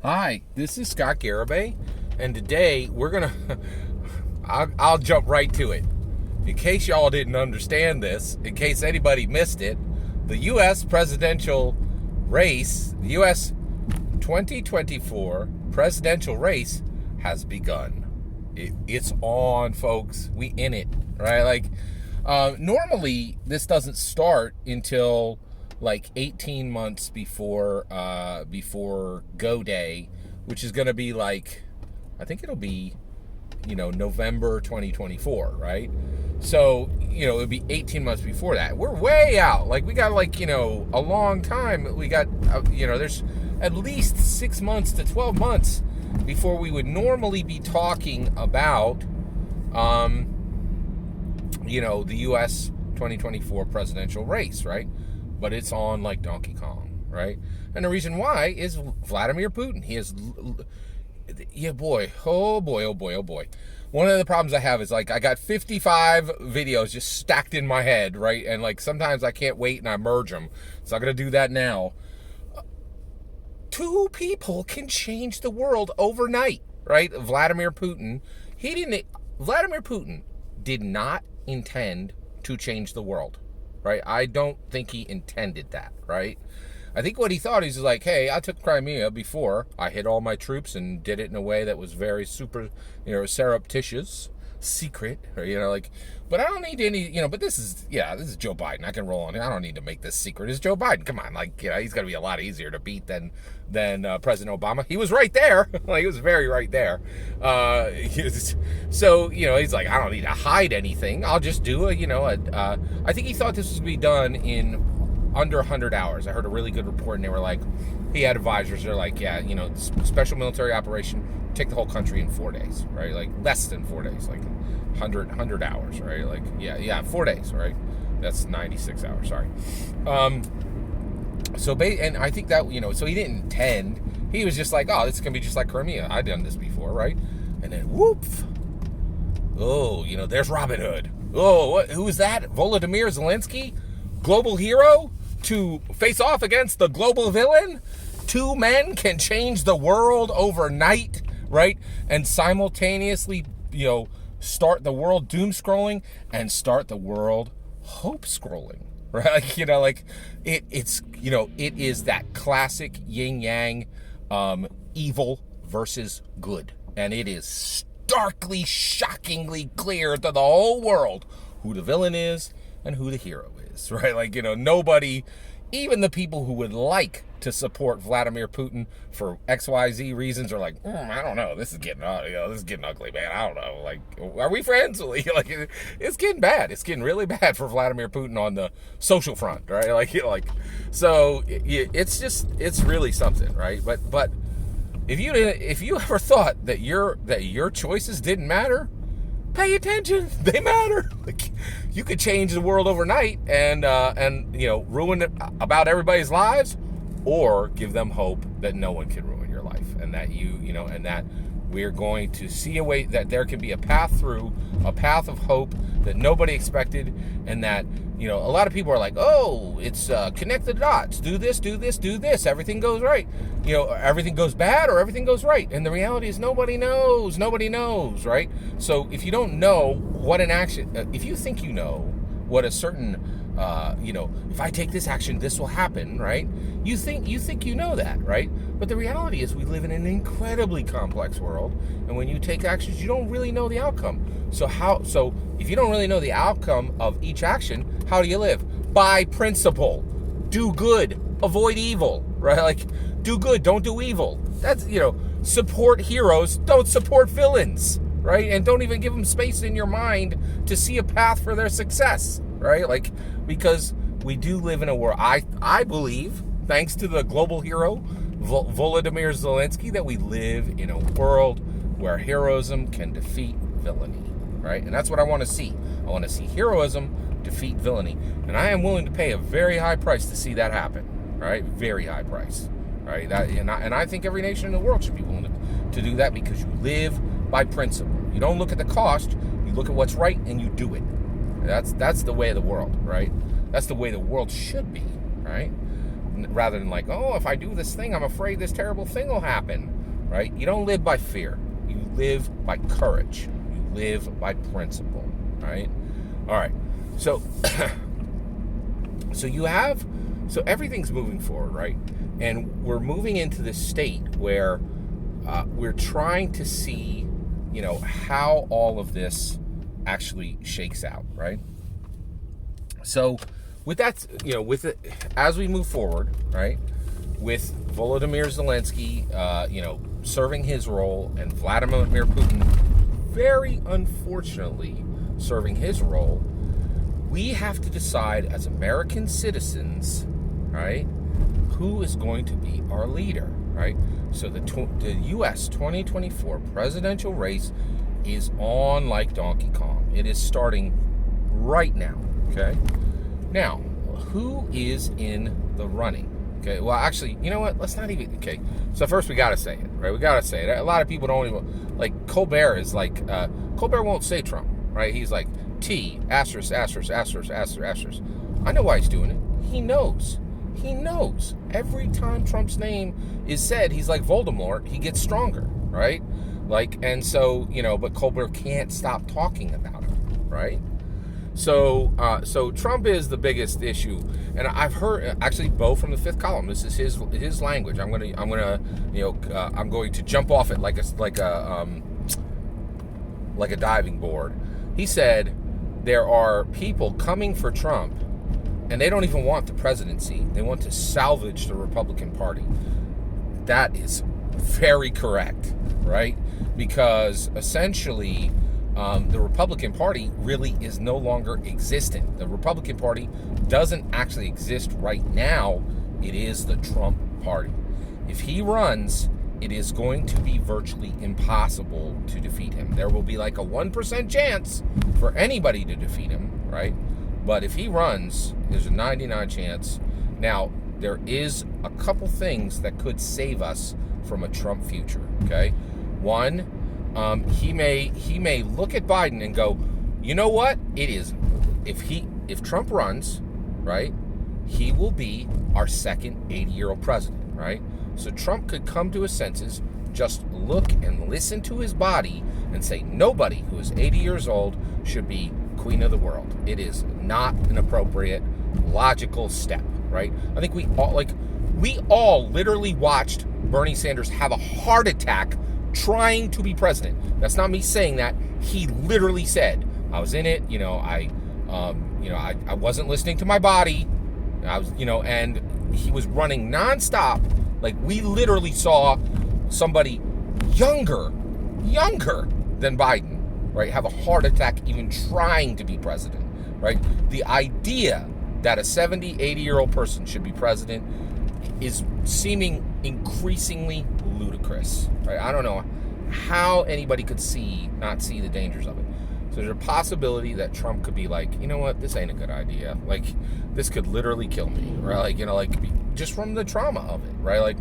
Hi, this is Scott Garibay, and today we're gonna. I'll jump right to it. In case y'all didn't understand this, in case anybody missed it, the U.S. presidential race, the U.S. 2024 presidential race, has begun. It's on, folks. We in it, right? Normally this doesn't start until like 18 months before go day, which is going to be like, I think it'll be, November 2024, right? So it'll be 18 months before that. We're way out. Like, we got a long time. We got there's at least 6 months to 12 months before we would normally be talking about the U.S. 2024 presidential race, right? But it's on like Donkey Kong, right? And the reason why is Vladimir Putin. He is, yeah, boy, oh boy, oh boy, oh boy. One of the problems I have is, like, I got 55 videos just stacked in my head, right? And like sometimes I can't wait and I merge them. So I'm gonna do that now. Two people can change the world overnight, right? Vladimir Putin did not intend to change the world, right? I don't think he intended that, right? I think what he thought is like, hey, I took Crimea before. I hit all my troops and did it in a way that was very super, surreptitious, secret, or, but I don't need any, but this is Joe Biden. I can roll on it. I don't need to make this secret. It's Joe Biden. Come on. Like, he's going to be a lot easier to beat than President Obama. He was right there. Like, he was very right there. So, he's like, I don't need to hide anything. I'll just do I think he thought this was going to be done in under 100 hours. I heard a really good report, and they were like, he had advisors. They're like, yeah, special military operation, take the whole country in 4 days, right? Like less than 4 days, like 100 hours, right? Like, yeah, 4 days, right? That's 96 hours, sorry. And I think that, so he didn't intend. He was just like, oh, this is going to be just like Crimea. I've done this before, right? And then, whoop. Oh, there's Robin Hood. Oh, who is that? Volodymyr Zelensky? Global hero to face off against the global villain? Two men can change the world overnight, right? And simultaneously, start the world doom scrolling and start the world hope scrolling, right? It is that classic yin yang, evil versus good, and it is starkly, shockingly clear to the whole world who the villain is and who the hero is, right? Like, nobody, even the people who would like to support Vladimir Putin for XYZ reasons are like, I don't know, this is getting ugly, man. I don't know. Like, are we friends? Like, it's getting bad. It's getting really bad for Vladimir Putin on the social front, right? So it's really something, right? But if you ever thought that your choices didn't matter, pay attention. They matter. Like, you could change the world overnight and ruin it about everybody's lives, or give them hope that no one can ruin your life, and that and that we're going to see a way that there can be a path through, a path of hope that nobody expected, and that a lot of people are like, oh, it's connect the dots, do this, everything goes right, everything goes bad or everything goes right, and the reality is nobody knows, right? So if you don't know what an action, if you think what a certain if I take this action, this will happen, right? You think that, right? But the reality is we live in an incredibly complex world, and when you take actions, you don't really know the outcome. So if you don't really know the outcome of each action, how do you live? By principle. Do good, avoid evil, right? Like, do good, don't do evil. That's, support heroes, don't support villains, right? And don't even give them space in your mind to see a path for their success, right? Like, because we do live in a world, I believe, thanks to the global hero, Volodymyr Zelensky, that we live in a world where heroism can defeat villainy, right? And that's what I want to see. I want to see heroism defeat villainy. And I am willing to pay a very high price to see that happen, right? Very high price, right? And I think every nation in the world should be willing to do that, because you live by principle. You don't look at the cost, you look at what's right and you do it. That's the way of the world, right? That's the way the world should be, right? rather than like, oh, if I do this thing, I'm afraid this terrible thing will happen, right? You don't live by fear. You live by courage. You live by principle, right? All right. So, so everything's moving forward, right? And we're moving into this state where we're trying to see, how all of this actually shakes out, right? So with that, with it, as we move forward, right, with Volodymyr Zelensky, serving his role, and Vladimir Putin, very unfortunately, serving his role, we have to decide as American citizens, right, who is going to be our leader, right? So the U.S. 2024 presidential race is on like Donkey Kong. It is starting right now, okay? Now, who is in the running? Okay, well, actually, you know what? Let's not even, okay. So first we got to say it, right? We got to say it. A lot of people don't even, like, Colbert is like, Colbert won't say Trump, right? He's like, T, asterisk, asterisk, asterisk, asterisk, asterisk. I know why he's doing it. He knows. He knows. Every time Trump's name is said, he's like Voldemort. He gets stronger, right? Like, and so, but Colbert can't stop talking about it, right? So Trump is the biggest issue, and I've heard actually Bo from the Fifth Column. This is his language. I'm going to jump off it like a diving board. He said there are people coming for Trump, and they don't even want the presidency. They want to salvage the Republican Party. That is very correct, right? Because essentially, the Republican Party really is no longer existent. The Republican Party doesn't actually exist right now. It is the Trump Party. If he runs, it is going to be virtually impossible to defeat him. There will be like a 1% chance for anybody to defeat him, right? But if he runs, there's a 99 chance. Now, there is a couple things that could save us from a Trump future, okay? One, he may look at Biden and go, you know what? It is, if Trump runs, right, he will be our second 80-year-old president, right? So Trump could come to his senses, just look and listen to his body and say, nobody who is 80 years old should be queen of the world. It is not an appropriate, logical step, right? I think we all literally watched Bernie Sanders have a heart attack trying to be president. That's not me saying that. He literally said, I was in it, I wasn't listening to my body. I was, and he was running nonstop. Like, we literally saw somebody younger than Biden, right, have a heart attack even trying to be president, right? The idea that a 70, 80-year-old person should be president is seeming increasingly ludicrous, right? I don't know how anybody could not see the dangers of it. So there's a possibility that Trump could be like, you know what, this ain't a good idea. Like, this could literally kill me, right? Like, just from the trauma of it, right? Like,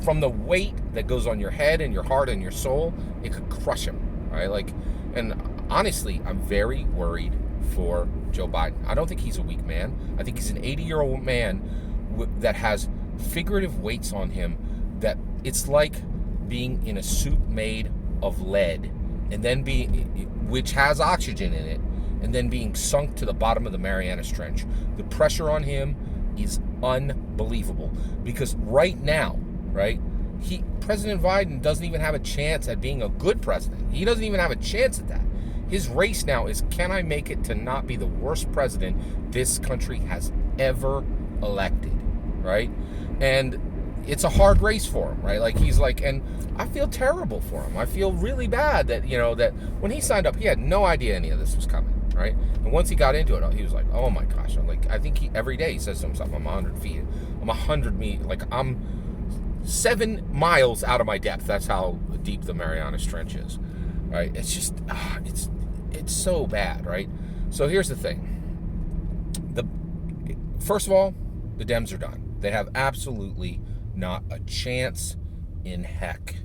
from the weight that goes on your head and your heart and your soul, it could crush him, right? Like, and honestly, I'm very worried for Joe Biden. I don't think he's a weak man. I think he's an 80-year-old man that has figurative weights on him that it's like being in a suit made of lead and then which has oxygen in it, and then being sunk to the bottom of the Marianas Trench. The pressure on him is unbelievable because right now, right, President Biden doesn't even have a chance at being a good president. He doesn't even have a chance at that. His race now is, can I make it to not be the worst president this country has ever elected, right? And it's a hard race for him, right? Like, he's like, and I feel terrible for him. I feel really bad that, that when he signed up, he had no idea any of this was coming, right? And once he got into it, he was like, oh my gosh. I think every day he says to himself, I'm 100 feet. I'm 100 meters. Like, I'm 7 miles out of my depth. That's how deep the Marianas Trench is, right? It's just, it's so bad, right? So here's the thing. First of all, the Dems are done. They have absolutely not a chance in heck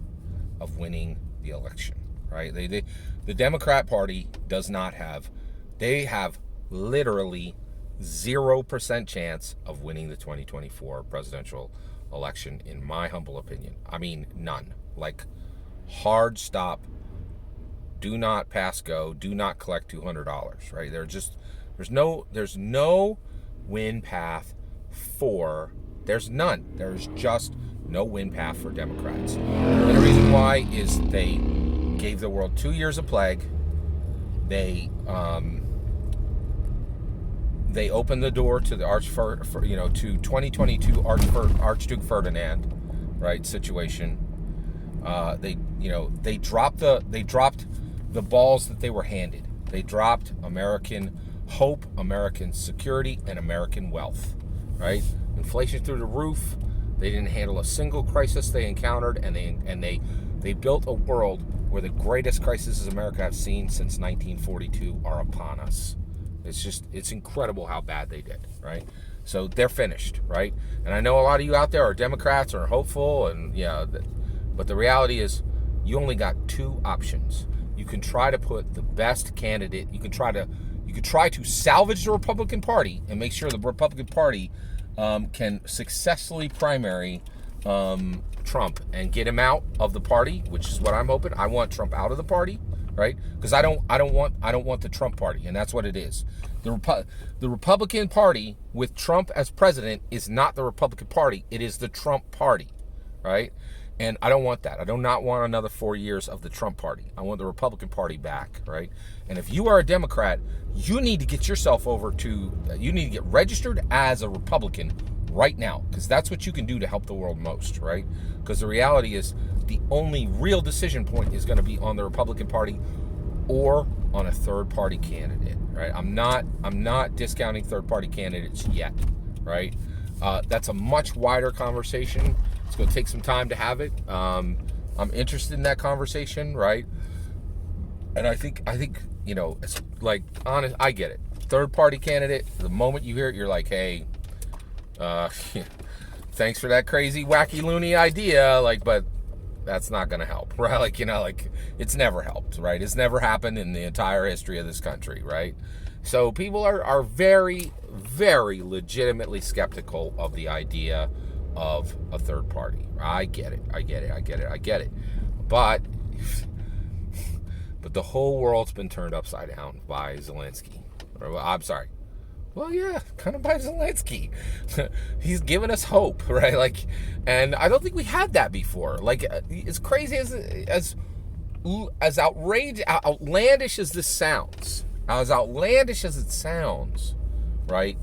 of winning the election, right? The Democrat Party does not have, they have literally 0% chance of winning the 2024 presidential election, in my humble opinion. I mean, none. Like, hard stop. Do not pass go. Do not collect $200. Right? There's no win path for. There's none. There's just no win path for Democrats. And the reason why is they gave the world 2 years of plague. They opened the door to the to 2022 Archduke Ferdinand, right, situation. They dropped the balls that they were handed. They dropped American hope, American security, and American wealth, right? Inflation through the roof. They didn't handle a single crisis they encountered, and they built a world where the greatest crises America has seen since 1942 are upon us. It's incredible how bad they did, right? So they're finished, right? And I know a lot of you out there are Democrats or hopeful, and but the reality is you only got two options. You can try to put the best candidate. You could try to salvage the Republican Party and make sure the Republican Party can successfully primary Trump and get him out of the party, which is what I'm hoping. I want Trump out of the party, right? Because I don't want the Trump party, and that's what it is. The Republican Party with Trump as president is not the Republican Party. It is the Trump party, right? And I don't want that. I do not want another 4 years of the Trump party. I want the Republican Party back, right? And if you are a Democrat, you need to get yourself you need to get registered as a Republican right now, because that's what you can do to help the world most, right? Because the reality is the only real decision point is going to be on the Republican Party or on a third party candidate, right? I'm not discounting third party candidates yet, right? That's a much wider conversation. It's going to take some time to have it. I'm interested in that conversation, right? And I think it's like, honest. I get it. Third party candidate. The moment you hear it, you're like, hey, thanks for that crazy, wacky, loony idea. Like, but that's not going to help, right? Like, it's never helped, right? It's never happened in the entire history of this country, right? So people are very, very legitimately skeptical of the idea of a third party. I get it. But the whole world's been turned upside down by Zelensky. I'm sorry. Well, yeah, kind of by Zelensky. He's given us hope, right? Like, and I don't think we had that before. Like, as crazy as outlandish as this sounds, right?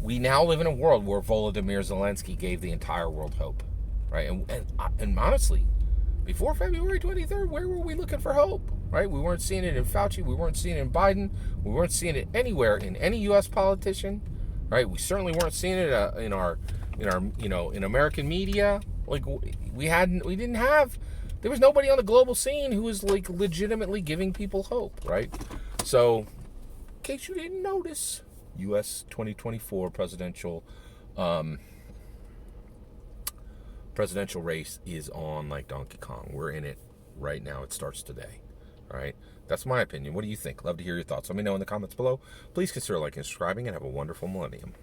We now live in a world where Volodymyr Zelensky gave the entire world hope, right? And honestly, before February 23rd, where were we looking for hope, right? We weren't seeing it in Fauci. We weren't seeing it in Biden. We weren't seeing it anywhere in any U.S. politician, right? We certainly weren't seeing it in American media. Like, there was nobody on the global scene who was like legitimately giving people hope, right? So, in case you didn't notice, U.S. 2024 presidential race is on like Donkey Kong. We're in it right now. It starts today. All right. That's my opinion. What do you think? Love to hear your thoughts. Let me know in the comments below. Please consider liking and subscribing, and have a wonderful millennium.